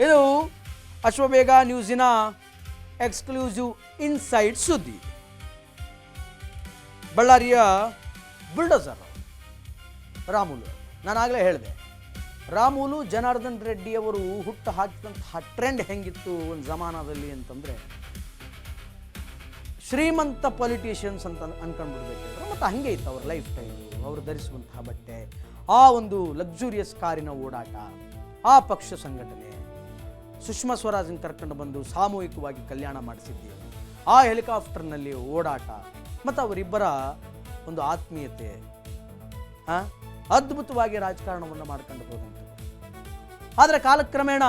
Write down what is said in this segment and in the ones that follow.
ಇದು ಅಶ್ವಬೇಗ ನ್ಯೂಸಿನ exclusive inside ಸುದ್ದಿ. ಬಳ್ಳಾರಿಯ ಬುಲ್ಡೋಸರ್ ರಾಮುಲು, ನಾನಾಗಲೇ ಹೇಳಿದೆ, ರಾಮುಲು ಜನಾರ್ದನ್ ರೆಡ್ಡಿಯವರು ಹುಟ್ಟು ಹಾಕಿದಂತಹ ಟ್ರೆಂಡ್ ಹೆಂಗಿತ್ತು ಒಂದು ಜಮಾನದಲ್ಲಿ ಅಂತಂದರೆ, ಶ್ರೀಮಂತ ಪೊಲಿಟಿಷಿಯನ್ಸ್ ಅಂತ ಅನ್ಕೊಂಡ್ಬಿಡ್ಬೇಕಿದ್ರು. ಮತ್ತು ಹಾಗೆ ಇತ್ತು ಅವ್ರ ಲೈಫ್ ಸ್ಟೈಲು, ಅವರು ಧರಿಸುವಂತಹ ಬಟ್ಟೆ, ಆ ಒಂದು ಲಕ್ಸುರಿಯಸ್ ಕಾರಿನ ಓಡಾಟ, ಆ ಪಕ್ಷ ಸಂಘಟನೆ, ಸುಷ್ಮಾ ಸ್ವರಾಜನ್ ಕರ್ಕೊಂಡು ಬಂದು ಸಾಮೂಹಿಕವಾಗಿ ಕಲ್ಯಾಣ ಮಾಡಿಸಿದ್ದೀವಿ, ಆ ಹೆಲಿಕಾಪ್ಟರ್ನಲ್ಲಿ ಓಡಾಟ, ಮತ್ತು ಅವರಿಬ್ಬರ ಒಂದು ಆತ್ಮೀಯತೆ, ಅದ್ಭುತವಾಗಿ ರಾಜಕಾರಣವನ್ನು ಮಾಡ್ಕೊಂಡು ಹೋದಂಥದ್ದು. ಆದರೆ ಕಾಲಕ್ರಮೇಣ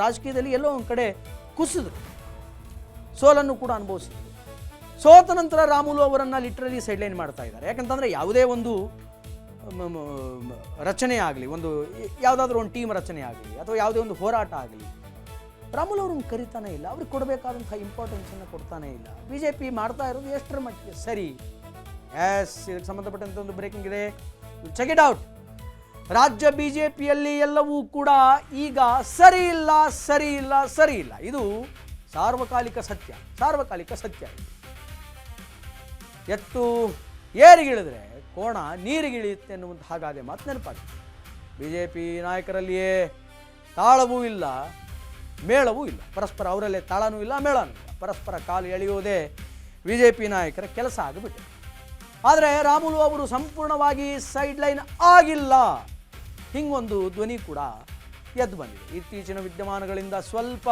ರಾಜಕೀಯದಲ್ಲಿ ಎಲ್ಲೋ ಒಂದು ಕಡೆ ಕುಸಿದ್ರು, ಸೋಲನ್ನು ಕೂಡ ಅನುಭವಿಸಿದ್ರು. ಸೋತ ನಂತರ ರಾಮುಲು ಅವರನ್ನು ಲಿಟ್ರಲಿ ಸೈಡ್ಲೈನ್ ಮಾಡ್ತಾ ಇದ್ದಾರೆ. ಯಾಕಂತಂದರೆ ಯಾವುದೇ ಒಂದು ರಚನೆ ಆಗಲಿ, ಒಂದು ಯಾವುದಾದ್ರೂ ಒಂದು ಟೀಮ್ ರಚನೆ ಆಗಲಿ, ಅಥವಾ ಯಾವುದೇ ಒಂದು ಹೋರಾಟ ಆಗಲಿ, ರಾಮುಲು ಅವ್ರನ್ನ ಕರಿತಾನೇ ಇಲ್ಲ, ಅವ್ರಿಗೆ ಕೊಡಬೇಕಾದಂಥ ಇಂಪಾರ್ಟೆನ್ಸನ್ನು ಕೊಡ್ತಾನೇ ಇಲ್ಲ. BJP ಮಾಡ್ತಾ ಇರೋದು ಎಷ್ಟರ ಮಟ್ಟಿಗೆ ಸರಿ? ಎಸ್, ಇದಕ್ಕೆ ಸಂಬಂಧಪಟ್ಟಂಥ ಒಂದು ಬ್ರೇಕಿಂಗ್ ಇದೆ, ಚೆಕ್ ಇಟ್ ಔಟ್. ರಾಜ್ಯ BJPಯಲ್ಲಿ ಎಲ್ಲವೂ ಕೂಡ ಈಗ ಸರಿ ಇಲ್ಲ, ಸರಿ ಇಲ್ಲ, ಸರಿ ಇಲ್ಲ. ಇದು ಸಾರ್ವಕಾಲಿಕ ಸತ್ಯ, ಸಾರ್ವಕಾಲಿಕ ಸತ್ಯ. ಎತ್ತು ಏರಿಗಿಳಿದ್ರೆ ಕೋಣ ನೀರಿಗಿಳಿಯುತ್ತೆ ಎನ್ನುವಂಥ ಹಾಗಾದೆ ಮಾತು ನೆನಪಾಗಿದೆ. BJP ನಾಯಕರಲ್ಲಿಯೇ ತಾಳವೂ ಇಲ್ಲ, ಮೇಳವೂ ಇಲ್ಲ, ಪರಸ್ಪರ ಅವರಲ್ಲೇ ತಾಳನೂ ಇಲ್ಲ, ಮೇಳನೂ ಇಲ್ಲ, ಪರಸ್ಪರ ಕಾಲು ಎಳೆಯುವುದೇ BJP ನಾಯಕರ ಕೆಲಸ ಆಗಿಬಿಟ್ಟಿದೆ. ಆದರೆ ರಾಮುಲು ಅವರು ಸಂಪೂರ್ಣವಾಗಿ ಸೈಡ್ಲೈನ್ ಆಗಿಲ್ಲ, ಹಿಂಗೊಂದು ಧ್ವನಿ ಕೂಡ ಎದ್ದು ಬಂದಿದೆ. ಇತ್ತೀಚಿನ ವಿದ್ಯಮಾನಗಳಿಂದ ಸ್ವಲ್ಪ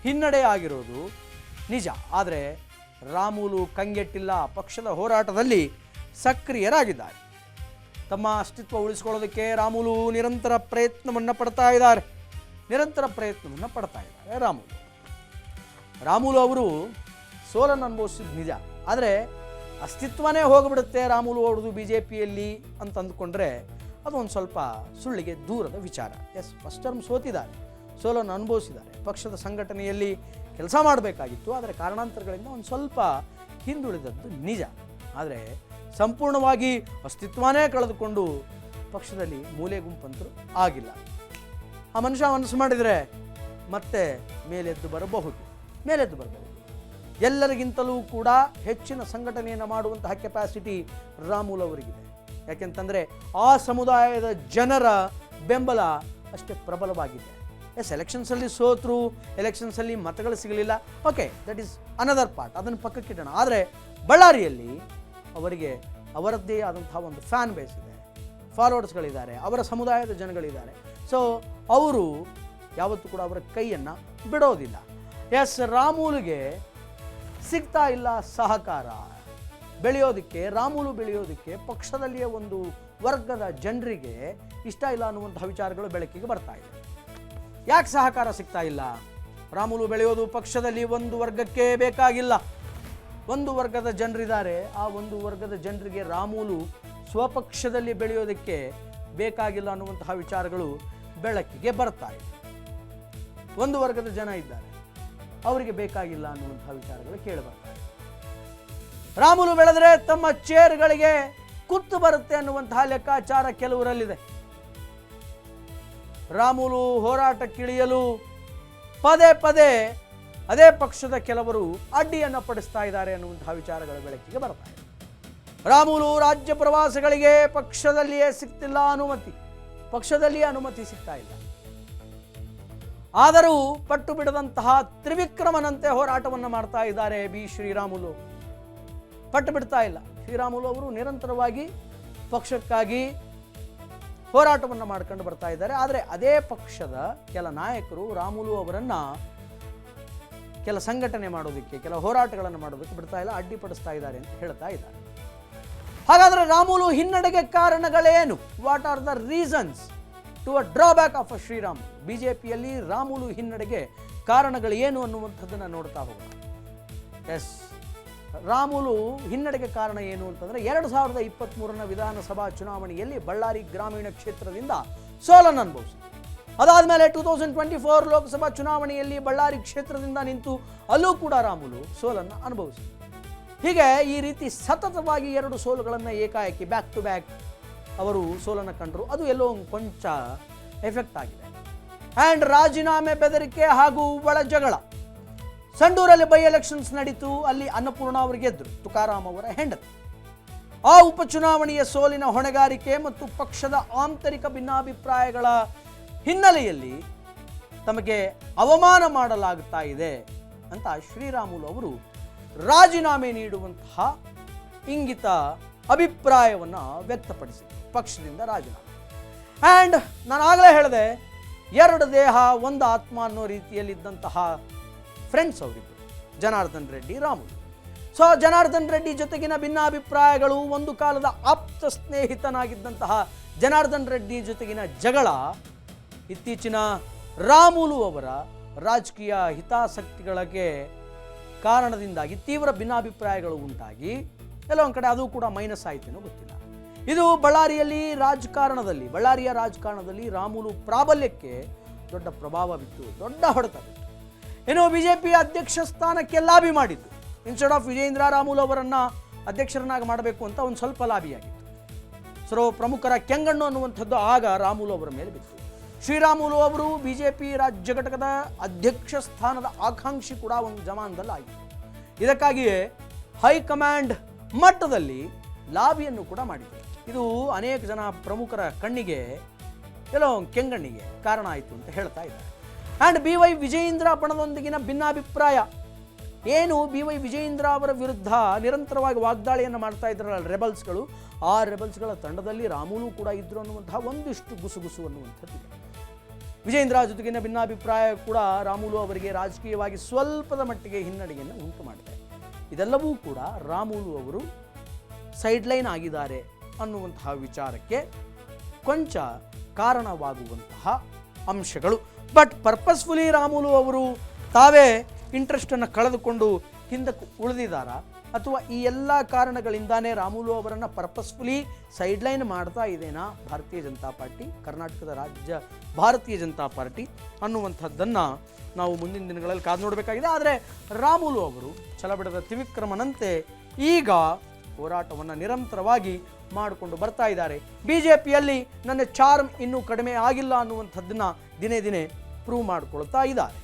ಹಿನ್ನಡೆ ಆಗಿರೋದು ನಿಜ, ಆದರೆ ರಾಮುಲು ಕಂಗೆಟ್ಟಿಲ್ಲ, ಪಕ್ಷದ ಹೋರಾಟದಲ್ಲಿ ಸಕ್ರಿಯರಾಗಿದ್ದಾರೆ. ತಮ್ಮ ಅಸ್ತಿತ್ವ ಉಳಿಸಿಕೊಳ್ಳೋದಕ್ಕೆ ರಾಮುಲು ನಿರಂತರ ಪ್ರಯತ್ನವನ್ನು ಪಡ್ತಾ ಇದ್ದಾರೆ. ರಾಮುಲು ಅವರು ಸೋಲನ್ನು ಅನುಭವಿಸಿದ ನಿಜ, ಆದರೆ ಅಸ್ತಿತ್ವನೇ ಹೋಗಿಬಿಡುತ್ತೆ ರಾಮುಲು ಅವ್ರದ್ದು BJPಯಲ್ಲಿ ಅಂತ ಅಂದ್ಕೊಂಡ್ರೆ ಅದು ಒಂದು ಸ್ವಲ್ಪ ಸುಳ್ಳಿಗೆ ದೂರದ ವಿಚಾರ. ಎಸ್, ಫಸ್ಟ್ ಟರ್ಮ್ ಸೋತಿದ್ದಾರೆ, ಸೋಲನ್ನು ಅನುಭವಿಸಿದ್ದಾರೆ, ಪಕ್ಷದ ಸಂಘಟನೆಯಲ್ಲಿ ಕೆಲಸ ಮಾಡಬೇಕಾಗಿತ್ತು, ಆದರೆ ಕಾರಣಾಂತರಗಳಿಂದ ಒಂದು ಸ್ವಲ್ಪ ಹಿಂದುಳಿದದ್ದು ನಿಜ. ಆದರೆ ಸಂಪೂರ್ಣವಾಗಿ ಅಸ್ತಿತ್ವನೇ ಕಳೆದುಕೊಂಡು ಪಕ್ಷದಲ್ಲಿ ಮೂಲೆ ಗುಂಪಂತರೂ ಆಗಿಲ್ಲ. ಆ ಮನುಷ್ಯ ಮನಸ್ಸು ಮಾಡಿದರೆ ಮತ್ತೆ ಮೇಲೆದ್ದು ಬರಬಹುದು. ಎಲ್ಲರಿಗಿಂತಲೂ ಕೂಡ ಹೆಚ್ಚಿನ ಸಂಘಟನೆಯನ್ನು ಮಾಡುವಂತಹ ಕೆಪಾಸಿಟಿ ರಾಮುಲು ಅವರಿಗಿದೆ. ಯಾಕೆಂತಂದರೆ ಆ ಸಮುದಾಯದ ಜನರ ಬೆಂಬಲ ಅಷ್ಟೇ ಪ್ರಬಲವಾಗಿದೆ. ಎಸ್, ಎಲೆಕ್ಷನ್ಸಲ್ಲಿ ಸೋತರು, ಎಲೆಕ್ಷನ್ಸಲ್ಲಿ ಮತಗಳು ಸಿಗಲಿಲ್ಲ, okay, that is another part, ಅದನ್ನು ಪಕ್ಕಕ್ಕಿಡೋಣ. ಆದರೆ ಬಳ್ಳಾರಿಯಲ್ಲಿ ಅವರಿಗೆ ಅವರದ್ದೇ ಆದಂತಹ ಒಂದು ಫ್ಯಾನ್ ಬೇಸ್ ಇದೆ, ಫಾಲೋವರ್ಸ್ಗಳಿದ್ದಾರೆ, ಅವರ ಸಮುದಾಯದ ಜನಗಳಿದ್ದಾರೆ. ಸೊ ಅವರು ಯಾವತ್ತೂ ಕೂಡ ಅವರ ಕೈಯನ್ನು ಬಿಡೋದಿಲ್ಲ. ಎಸ್, ರಾಮುಲುಗೆ ಸಿಗ್ತಾ ಇಲ್ಲ ಸಹಕಾರ ಬೆಳೆಯೋದಕ್ಕೆ, ರಾಮುಲು ಬೆಳೆಯೋದಕ್ಕೆ ಪಕ್ಷದಲ್ಲಿಯೇ ಒಂದು ವರ್ಗದ ಜನರಿಗೆ ಇಷ್ಟ ಇಲ್ಲ ಅನ್ನುವಂತಹ ವಿಚಾರಗಳು ಬೆಳಕಿಗೆ ಬರ್ತಾ ಇದೆ. ಯಾಕೆ ಸಹಕಾರ ಸಿಗ್ತಾ ಇಲ್ಲ? ರಾಮುಲು ಬೆಳೆಯೋದು ಪಕ್ಷದಲ್ಲಿ ಒಂದು ವರ್ಗಕ್ಕೆ ಬೇಕಾಗಿಲ್ಲ, ಒಂದು ವರ್ಗದ ಜನರಿದ್ದಾರೆ, ಆ ಒಂದು ವರ್ಗದ ಜನರಿಗೆ ರಾಮುಲು ಸ್ವಪಕ್ಷದಲ್ಲಿ ಬೆಳೆಯೋದಕ್ಕೆ ಬೇಕಾಗಿಲ್ಲ ಅನ್ನುವಂತಹ ವಿಚಾರಗಳು ಬೆಳಕಿಗೆ ಬರ್ತಾ ಇದೆ. ಒಂದು ವರ್ಗದ ಜನ ಇದ್ದಾರೆ, ಅವರಿಗೆ ಬೇಕಾಗಿಲ್ಲ ಅನ್ನುವಂತಹ ವಿಚಾರಗಳು ಕೇಳಿಬರ್ತಾ ಇದೆ. ರಾಮುಲು ಬೆಳೆದರೆ ತಮ್ಮ ಚೇರ್ಗಳಿಗೆ ಕುತ್ತು ಬರುತ್ತೆ ಅನ್ನುವಂತಹ ಲೆಕ್ಕಾಚಾರ ಕೆಲವರಲ್ಲಿದೆ. ರಾಮುಲು ಹೋರಾಟಕ್ಕಿಳಿಯಲು ಪದೇ ಪದೇ ಅದೇ ಪಕ್ಷದ ಕೆಲವರು ಅಡ್ಡಿಯನ್ನು ಪಡಿಸ್ತಾ ಇದ್ದಾರೆ ಅನ್ನುವಂತಹ ವಿಚಾರಗಳ ಬೆಳಕಿಗೆ ಬರ್ತಾ ಇದೆ. ರಾಮುಲು ರಾಜ್ಯ ಪ್ರವಾಸಗಳಿಗೆ ಪಕ್ಷದಲ್ಲಿಯೇ ಸಿಗ್ತಿಲ್ಲ ಅನುಮತಿ ಸಿಗ್ತಾ ಇಲ್ಲ. ಆದರೂ ಪಟ್ಟು ಬಿಡದಂತಹ ತ್ರಿವಿಕ್ರಮನಂತೆ ಹೋರಾಟವನ್ನು ಮಾಡ್ತಾ ಇದ್ದಾರೆ ಶ್ರೀರಾಮುಲು. ಪಟ್ಟು ಬಿಡ್ತಾ ಇಲ್ಲ. ಶ್ರೀರಾಮುಲು ಅವರು ನಿರಂತರವಾಗಿ ಪಕ್ಷಕ್ಕಾಗಿ ಹೋರಾಟವನ್ನು ಮಾಡ್ಕೊಂಡು ಬರ್ತಾ ಇದ್ದಾರೆ. ಆದರೆ ಅದೇ ಪಕ್ಷದ ಕೆಲ ನಾಯಕರು ರಾಮುಲು ಅವರನ್ನು ಕೆಲ ಸಂಘಟನೆ ಮಾಡೋದಕ್ಕೆ, ಕೆಲ ಹೋರಾಟಗಳನ್ನು ಮಾಡೋದಕ್ಕೆ ಬಿಡ್ತಾ ಇಲ್ಲ, ಅಡ್ಡಿಪಡಿಸ್ತಾ ಇದ್ದಾರೆ ಅಂತ ಹೇಳ್ತಾ ಇದ್ದಾರೆ. ಹಾಗಾದರೆ ರಾಮುಲು ಹಿನ್ನಡೆಗೆ ಕಾರಣಗಳೇನು? What are the reasons to a drawback of a Sriramulu? BJPಯಲ್ಲಿ ರಾಮುಲು ಹಿನ್ನಡೆಗೆ ಕಾರಣಗಳು ಏನು ಅನ್ನುವಂಥದ್ದನ್ನು ನೋಡ್ತಾ ಹೋಗೋಣ. ಎಸ್, ರಾಮುಲು ಹಿನ್ನಡೆಗೆ ಕಾರಣ ಏನು ಅಂತಂದರೆ 2023ರ ವಿಧಾನಸಭಾ ಚುನಾವಣೆಯಲ್ಲಿ ಬಳ್ಳಾರಿ ಗ್ರಾಮೀಣ ಕ್ಷೇತ್ರದಿಂದ ಸೋಲನ್ನು ಅನುಭವಿಸಿದರು. ಅದಾದಮೇಲೆ 2024 ಲೋಕಸಭಾ ಚುನಾವಣೆಯಲ್ಲಿ ಬಳ್ಳಾರಿ ಕ್ಷೇತ್ರದಿಂದ ನಿಂತು ಅಲ್ಲೂ ಕೂಡ ರಾಮುಲು ಸೋಲನ್ನು ಅನುಭವಿಸಿದರು. ಹೀಗೆ ಈ ರೀತಿ ಸತತವಾಗಿ 2 ಸೋಲುಗಳನ್ನು ಏಕಾಏಕಿ ಬ್ಯಾಕ್ ಟು ಬ್ಯಾಕ್ ಅವರು ಸೋಲನ್ನು ಕಂಡರು. ಅದು ಎಲ್ಲೋ ಕೊಂಚ ಎಫೆಕ್ಟ್ ಆಗಿದೆ. ಆ್ಯಂಡ್ ರಾಜೀನಾಮೆ ಬೆದರಿಕೆ ಹಾಗೂ ಒಳ ಜಗಳ. ಸಂಡೂರಲ್ಲಿ ಬೈ ಎಲೆಕ್ಷನ್ಸ್ ನಡೀತು. ಅಲ್ಲಿ ಅನ್ನಪೂರ್ಣ ಅವರು ಗೆದ್ದರು, ತುಕಾರಾಮ್ ಅವರ ಹೆಂಡತಿ. ಆ ಉಪಚುನಾವಣೆಯ ಸೋಲಿನ ಹೊಣೆಗಾರಿಕೆ ಮತ್ತು ಪಕ್ಷದ ಆಂತರಿಕ ಭಿನ್ನಾಭಿಪ್ರಾಯಗಳ ಹಿನ್ನೆಲೆಯಲ್ಲಿ ತಮಗೆ ಅವಮಾನ ಮಾಡಲಾಗುತ್ತಾ ಇದೆ ಅಂತ ಶ್ರೀರಾಮುಲು ಅವರು ರಾಜೀನಾಮೆ ನೀಡುವಂತಹ ಇಂಗಿತ ಅಭಿಪ್ರಾಯವನ್ನು ವ್ಯಕ್ತಪಡಿಸಿದರು. ಪಕ್ಷದಿಂದ ರಾಜೀನಾಮೆ. ಆ್ಯಂಡ್ ನಾನು ಆಗಲೇ ಹೇಳಿದೆ, ಎರಡು ದೇಹ ಒಂದು ಆತ್ಮ ಅನ್ನೋ ರೀತಿಯಲ್ಲಿದ್ದಂತಹ ಫ್ರೆಂಡ್ಸ್ ಅವರಿಬ್ಬರು, ಜನಾರ್ದನ್ ರೆಡ್ಡಿ, ರಾಮುಲು. ಸೊ ಜನಾರ್ದನ್ ರೆಡ್ಡಿ ಜೊತೆಗಿನ ಭಿನ್ನಾಭಿಪ್ರಾಯಗಳು, ಒಂದು ಕಾಲದ ಆಪ್ತ ಸ್ನೇಹಿತನಾಗಿದ್ದಂತಹ ಜನಾರ್ದನ್ ರೆಡ್ಡಿ ಜೊತೆಗಿನ ಜಗಳ ಇತ್ತೀಚಿನ ರಾಮುಲು ಅವರ ರಾಜಕೀಯ ಹಿತಾಸಕ್ತಿಗಳಿಗೆ ಕಾರಣದಿಂದಾಗಿ ತೀವ್ರ ಭಿನ್ನಾಭಿಪ್ರಾಯಗಳು ಉಂಟಾಗಿ ಕೆಲವೊಂದು ಕಡೆ ಅದು ಕೂಡ ಮೈನಸ್ ಆಯಿತೇನೋ ಗೊತ್ತಿಲ್ಲ. ಇದು ಬಳ್ಳಾರಿಯ ರಾಜಕಾರಣದಲ್ಲಿ ರಾಮುಲು ಪ್ರಾಬಲ್ಯಕ್ಕೆ ದೊಡ್ಡ ಪ್ರಭಾವ ಬಿತ್ತು, ದೊಡ್ಡ ಹೊಡೆತ ಬಿತ್ತು. ಏನೋ ಬಿಜೆಪಿ ಅಧ್ಯಕ್ಷ ಸ್ಥಾನಕ್ಕೆ ಲಾಬಿ ಮಾಡಿದ್ದು, ಇನ್ಸ್ಟೆಡ್ ಆಫ್ ವಿಜಯೇಂದ್ರ ರಾಮುಲು ಅವರನ್ನು ಅಧ್ಯಕ್ಷರನ್ನಾಗಿ ಮಾಡಬೇಕು ಅಂತ ಒಂದು ಸ್ವಲ್ಪ ಲಾಬಿಯಾಗಿತ್ತು. ಸರ್ವ ಪ್ರಮುಖರ ಕೆಂಗಣ್ಣು ಅನ್ನುವಂಥದ್ದು ಆಗ ರಾಮುಲು ಅವರ ಮೇಲೆ ಬಿತ್ತು. ಶ್ರೀರಾಮುಲು ಅವರು ಬಿಜೆಪಿ ರಾಜ್ಯ ಘಟಕದ ಅಧ್ಯಕ್ಷ ಸ್ಥಾನದ ಆಕಾಂಕ್ಷಿ ಕೂಡ ಒಂದು ಜಮಾನದಲ್ಲಿ ಆಗಿತ್ತು. ಇದಕ್ಕಾಗಿಯೇ ಹೈಕಮಾಂಡ್ ಮಟ್ಟದಲ್ಲಿ ಲಾಬಿಯನ್ನು ಕೂಡ ಮಾಡಿದರು. ಇದು ಅನೇಕ ಜನ ಪ್ರಮುಖರ ಕಣ್ಣಿಗೆ, ಕೆಲವು ಕೆಂಗಣ್ಣಿಗೆ ಕಾರಣ ಆಯಿತು ಅಂತ ಹೇಳ್ತಾ ಇದ್ದಾರೆ. ಆ್ಯಂಡ್ BY ವಿಜಯೇಂದ್ರ ಬಣದೊಂದಿಗಿನ ಭಿನ್ನಾಭಿಪ್ರಾಯ ಏನು, BY ವಿಜಯೇಂದ್ರ ಅವರ ವಿರುದ್ಧ ನಿರಂತರವಾಗಿ ವಾಗ್ದಾಳಿಯನ್ನು ಮಾಡ್ತಾ ಇದ್ರಲ್ಲ ರೆಬಲ್ಸ್ಗಳು, ಆ ರೆಬಲ್ಸ್ಗಳ ತಂಡದಲ್ಲಿ ರಾಮುಲು ಕೂಡ ಇದ್ದರು ಅನ್ನುವಂತಹ ಒಂದಿಷ್ಟು ಗುಸುಗುಸು ಅನ್ನುವಂಥದ್ದಿದೆ. ವಿಜಯೇಂದ್ರ ಜೊತೆಗಿನ ಭಿನ್ನಾಭಿಪ್ರಾಯ ಕೂಡ ರಾಮುಲು ಅವರಿಗೆ ರಾಜಕೀಯವಾಗಿ ಸ್ವಲ್ಪದ ಮಟ್ಟಿಗೆ ಹಿನ್ನಡೆಯನ್ನು ಉಂಟು ಮಾಡಿದೆ. ಇದೆಲ್ಲವೂ ಕೂಡ ರಾಮುಲು ಅವರು ಸೈಡ್ಲೈನ್ ಆಗಿದ್ದಾರೆ ಅನ್ನುವಂತಹ ವಿಚಾರಕ್ಕೆ ಕೊಂಚ ಕಾರಣವಾಗುವಂತಹ ಅಂಶಗಳು. ಬಟ್ ಪರ್ಪಸ್ಫುಲಿ ರಾಮುಲು ಅವರು ತಾವೇ ಇಂಟ್ರೆಸ್ಟನ್ನು ಕಳೆದುಕೊಂಡು ಹಿಂದಕ್ಕೆ ಉಳಿದಿದ್ದಾರಾ, ಅಥವಾ ಈ ಎಲ್ಲ ಕಾರಣಗಳಿಂದಾನೇ ರಾಮುಲು ಅವರನ್ನು ಪರ್ಪಸ್ಫುಲಿ ಸೈಡ್ಲೈನ್ ಮಾಡ್ತಾ ಇದೇನಾ ಭಾರತೀಯ ಜನತಾ ಪಾರ್ಟಿ, ಕರ್ನಾಟಕದ ರಾಜ್ಯ ಭಾರತೀಯ ಜನತಾ ಪಾರ್ಟಿ ಅನ್ನುವಂಥದ್ದನ್ನು ನಾವು ಮುಂದಿನ ದಿನಗಳಲ್ಲಿ ಕಾದು ನೋಡಬೇಕಾಗಿದೆ. ಆದರೆ ರಾಮುಲು ಅವರು ಛಲಬಿಡದ ತ್ರಿವಿಕ್ರಮನಂತೆ ಈಗ ಹೋರಾಟವನ್ನು ನಿರಂತರವಾಗಿ ಮಾಡಿಕೊಂಡು ಬರ್ತಾ ಇದ್ದಾರೆ. BJPಯಲ್ಲಿ ನನ್ನ ಚಾರ್ಮ್ ಇನ್ನೂ ಕಡಿಮೆ ಆಗಿಲ್ಲ ಅನ್ನುವಂಥದ್ದನ್ನು ದಿನೇ ದಿನೇ ಪ್ರೂವ್ ಮಾಡಿಕೊಳ್ತಾ ಇದ್ದಾರೆ.